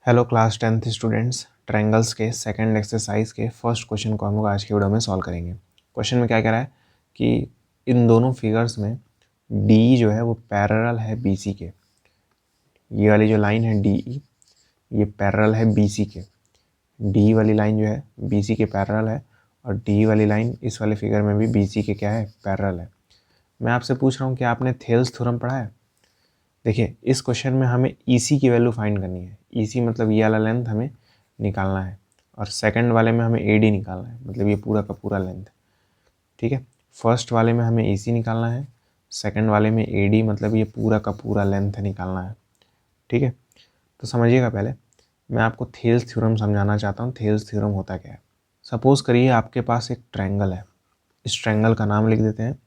Hello class 10th students, triangles के second exercise के first question को हम लोग आज की वीडियो में सॉल्व करेंगे। क्वेश्चन में क्या कह रहा है कि इन दोनों फिगर्स में डी जो है वो पैरेलल है बीसी के। ये वाली जो लाइन है डी ये पैरेलल है बीसी के। डी वाली लाइन जो है बीसी के पैरेलल है और डी वाली लाइन इस वाले फिगर में भी बीसी के क्या है, पैरेलल है। मैं आपसे पूछ रहा हूँ कि आपने थेल्स थ्योरम पढ़ा है? देखिए, इस क्वेश्चन में हमें EC की वैल्यू फाइंड करनी है। EC मतलब ये वाला लेंथ हमें निकालना है और सेकंड वाले में हमें AD निकालना है, मतलब ये पूरा का पूरा लेंथ। ठीक है, फर्स्ट वाले में हमें EC निकालना है, सेकंड वाले में AD मतलब ये पूरा का पूरा लेंथ निकालना है। ठीक है, तो समझिएगा, पहले मैं आपको थेल्स थ्योरम समझाना चाहता हूँ। थेल्स थ्योरम होता क्या है? सपोज करिए आपके पास एक ट्रायंगल है। इस ट्रायंगल का नाम लिख देते हैं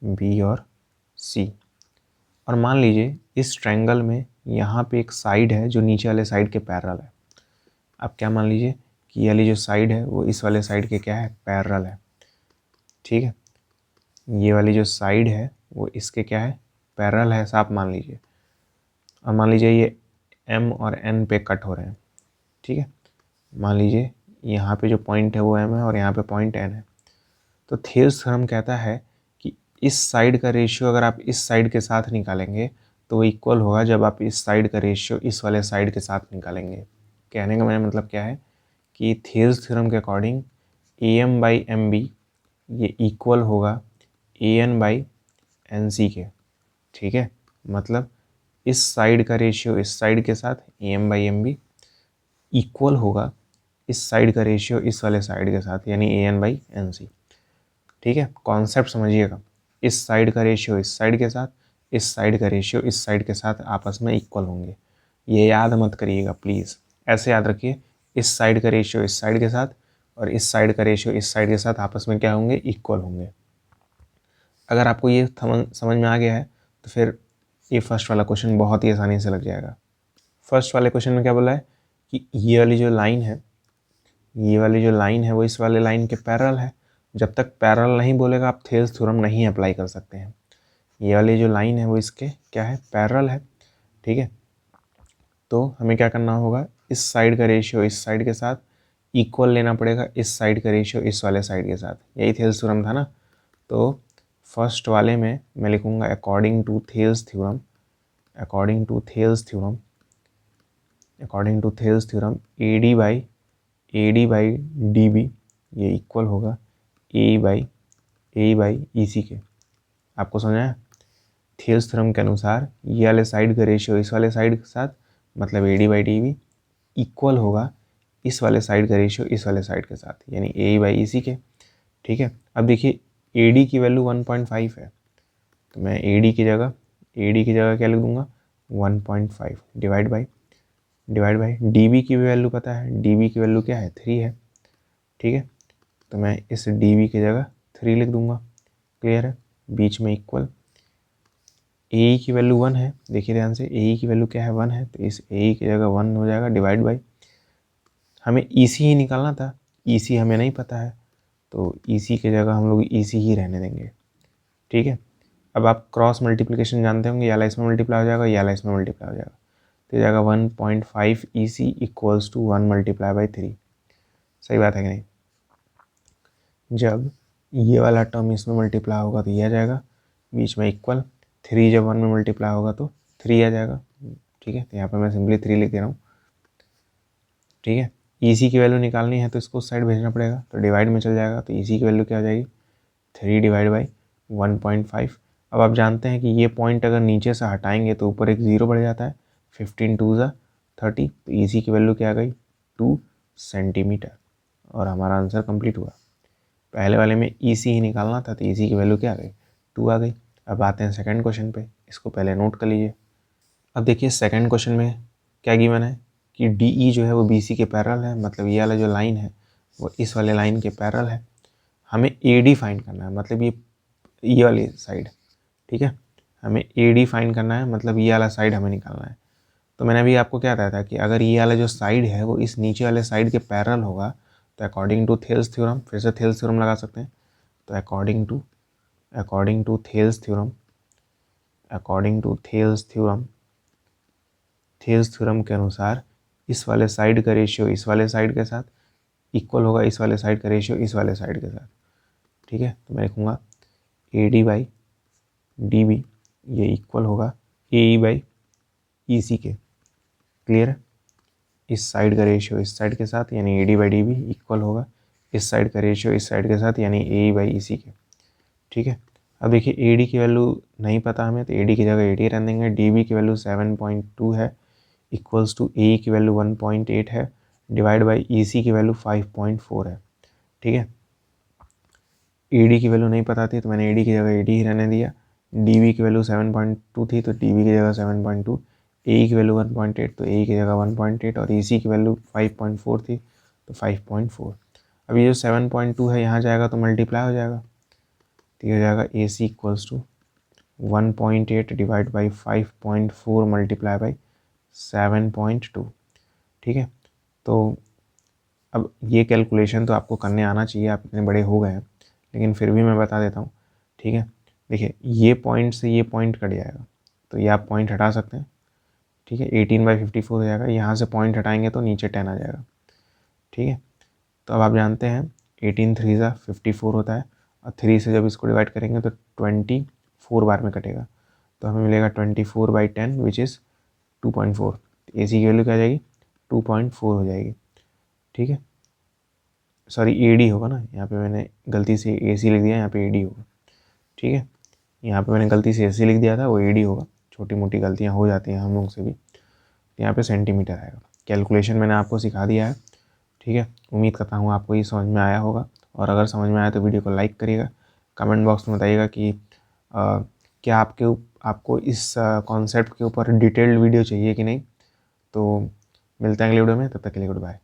AB और C। और मान लीजिए इस ट्रायंगल में यहाँ पे एक साइड है जो नीचे वाले साइड के पैरेलल है। अब क्या मान लीजिए कि ये वाली जो साइड है वो इस वाले साइड के क्या है, पैरेलल है। ठीक है, ये वाली जो साइड है वो इसके क्या है, पैरेलल है, ऐसा आप मान लीजिए। और मान लीजिए ये M और N पे कट हो रहे हैं। ठीक है, मान लीजिए यहाँ पे जो पॉइंट है वो M है और यहाँ पे पॉइंट N है। तो थेल्स थ्योरम कहता है कि इस साइड का रेशियो अगर आप इस साइड के साथ निकालेंगे तो वो इक्वल होगा जब आप इस साइड का रेशियो इस वाले साइड के साथ निकालेंगे। कहने का मेरा मतलब क्या है कि थेल्स थ्योरम के अकॉर्डिंग AM/MB ये इक्वल होगा AN/NC के। ठीक है, मतलब इस साइड का रेशियो इस साइड के साथ AM/MB इक्वल होगा इस साइड का रेशियो इस वाले साइड के साथ, यानी AN/NC। ठीक है, कॉन्सेप्ट समझिएगा। इस साइड का रेशियो इस साइड के साथ, इस साइड का रेशियो इस साइड के साथ आपस में इक्वल होंगे। ये याद मत करिएगा प्लीज़, ऐसे याद रखिए, इस साइड का रेशियो इस साइड के साथ और इस साइड का रेशियो इस साइड के साथ आपस में क्या होंगे, इक्वल होंगे। अगर आपको ये समझ में आ गया है तो फिर ये फर्स्ट वाला क्वेश्चन बहुत ही आसानी से लग जाएगा। फर्स्ट वाले क्वेश्चन में क्या बोला है कि ये वाली जो लाइन है, ये वाली जो लाइन है वो इस वाले लाइन के पैरेलल है। जब तक पैरेलल नहीं बोलेगा आप थेल्स थ्योरम नहीं अप्लाई कर सकते हैं। ये वाली जो लाइन है वो इसके क्या है, पैरेलल है। ठीक है, तो हमें क्या करना होगा, इस साइड का रेशियो इस साइड के साथ इक्वल लेना पड़ेगा इस साइड का रेशियो इस वाले साइड के साथ। यही थेल्स थ्योरम था ना। तो फर्स्ट वाले में मैं लिखूंगा according to Thales theorem, according to Thales theorem, according to Thales theorem AD by DB ये इक्वल होगा A बाई EC के। आपको समझ आया? थेल्स थ्योरम के अनुसार ये वाले साइड का रेशियो इस वाले साइड के साथ, मतलब AD/DB इक्वल होगा इस वाले साइड का रेशियो इस वाले साइड के साथ, यानी AE/EC के। ठीक है, अब देखिए AD की वैल्यू 1.5 है, तो मैं AD की जगह क्या लिख दूंगा, 1.5 डिवाइड बाई DB की वैल्यू पता है, DB की वैल्यू क्या है, 3 है। ठीक है, तो मैं इस DB की जगह 3 लिख दूंगा। क्लियर है, बीच में इक्वल। AE की वैल्यू 1 है, देखिए ध्यान से, AE की वैल्यू क्या है, 1 है, तो इस AE की जगह 1 हो जाएगा, डिवाइड बाई, हमें EC ही निकालना था, EC हमें नहीं पता है, तो EC की जगह हम लोग EC ही रहने देंगे। ठीक है, अब आप क्रॉस मल्टीप्लिकेशन जानते होंगे, याला इसमें मल्टीप्लाई हो जाएगा, याला इसमें मल्टीप्लाई हो जाएगा, तो ये जाएगा 1.5 EC equals to 1 multiply by 3। सही बात है कि नहीं? जब ये वाला टर्म इसमें मल्टीप्लाई होगा तो ये आ जाएगा, बीच में इक्वल, 3 जब 1 में मल्टीप्लाई होगा तो 3 आ जाएगा। ठीक है, तो यहाँ पे मैं सिंपली 3 लिख दे रहा हूँ। ठीक है, EC की वैल्यू निकालनी है तो इसको उस साइड भेजना पड़ेगा, तो डिवाइड में चल जाएगा, तो EC की वैल्यू क्या हो जाएगी, 3 डिवाइड बाई 1.5। अब आप जानते हैं कि ये पॉइंट अगर नीचे से हटाएंगे तो ऊपर एक 0 बढ़ जाता है, 15 2 ज़ा 30, तो EC की वैल्यू क्या आ गई, 2 सेंटीमीटर। और हमारा आंसर कंप्लीट हुआ। पहले वाले में EC ही निकालना था तो EC की वैल्यू क्या आ गई, 2 आ गई। अब आते हैं सेकंड क्वेश्चन पे, इसको पहले नोट कर लीजिए। अब देखिए सेकंड क्वेश्चन में क्या गिवन है कि DE जो है वो BC के पैरेलल है, मतलब ये वाला जो लाइन है वो इस वाले लाइन के पैरेलल है। हमें AD फाइंड करना है, मतलब ये वाली साइड। ठीक है, हमें AD फाइंड करना है, मतलब ये वाला साइड हमें निकालना है। तो मैंने अभी आपको क्या बताया था कि अगर ये वाला जो साइड है वो इस नीचे वाले साइड के पैरेलल होगा तो अकॉर्डिंग टू थेल्स थ्योरम, फिर से थेल्स थ्योरम लगा सकते हैं, तो according to Thales theorem, according to Thales theorem Thales theorem के अनुसार इस वाले साइड का रेशियो इस वाले साइड के साथ इक्वल होगा इस वाले साइड का रेशियो इस वाले साइड के साथ। ठीक है, तो मैं लिखूँगा AD बाई DB ये इक्वल होगा AE बाई EC के। क्लियर है? इस साइड का रेशियो इस साइड के साथ यानी AD बाई DB इक्वल होगा इस साइड का रेशियो इस साइड के साथ यानी AE बाई EC के। ठीक है, अब देखिए AD की वैल्यू नहीं पता हमें तो AD की जगह AD रख देंगे। DB की वैल्यू 7.2 है इक्वल्स टू AE की वैल्यू 1.8 है डिवाइड बाई EC की वैल्यू 5.4 है। ठीक है, AD की वैल्यू नहीं पता थी तो मैंने AD की जगह AD ही रहने दिया। DB की वैल्यू 7.2 थी तो DB की जगह 7.2, AE की वैल्यू 1.8 तो AE की जगह 1.8 और EC की वैल्यू 5.4 थी तो 5.4। अब ये जो 7.2 है यहाँ जाएगा तो मल्टीप्लाई हो जाएगा तो ये हो जाएगा AC equals to 1.8 divide by 5.4 multiply by 7.2। ठीक है, तो अब ये कैलकुलेशन तो आपको करने आना चाहिए, आप इतने बड़े हो गए हैं, लेकिन फिर भी मैं बता देता हूँ। ठीक है, देखिए ये पॉइंट से ये पॉइंट कट जाएगा तो ये आप पॉइंट हटा सकते हैं। ठीक है, 18/54 हो जाएगा, यहाँ से पॉइंट हटाएंगे तो नीचे 10 आ जाएगा। ठीक है, तो अब आप जानते हैं 18 3 ज़ा 54 होता है और 3 से जब इसको डिवाइड करेंगे तो 24 बार में कटेगा तो हमें मिलेगा 24/10 विच इज़ 2.4। AC की वैल्यू क्या आ जाएगी 2.4 हो जाएगी। ठीक है, सॉरी AD होगा ना, यहाँ पे मैंने गलती से AC लिख दिया, यहाँ पे AD होगा। ठीक है, यहाँ पे मैंने गलती से AC लिख दिया था, वो AD होगा। छोटी मोटी गलतियाँ हो जाती हैं हम लोग से भी। यहाँ पे सेंटीमीटर आएगा। कैलकुलेशन मैंने आपको सिखा दिया है। ठीक है, उम्मीद करता हूँ आपको ये समझ में आया होगा और अगर समझ में आया तो वीडियो को लाइक करिएगा। कमेंट बॉक्स में बताइएगा कि क्या आपको इस कॉन्सेप्ट के ऊपर डिटेल्ड वीडियो चाहिए कि नहीं। तो मिलते हैं अगले वीडियो में, तब तक के लिए गुड बाय।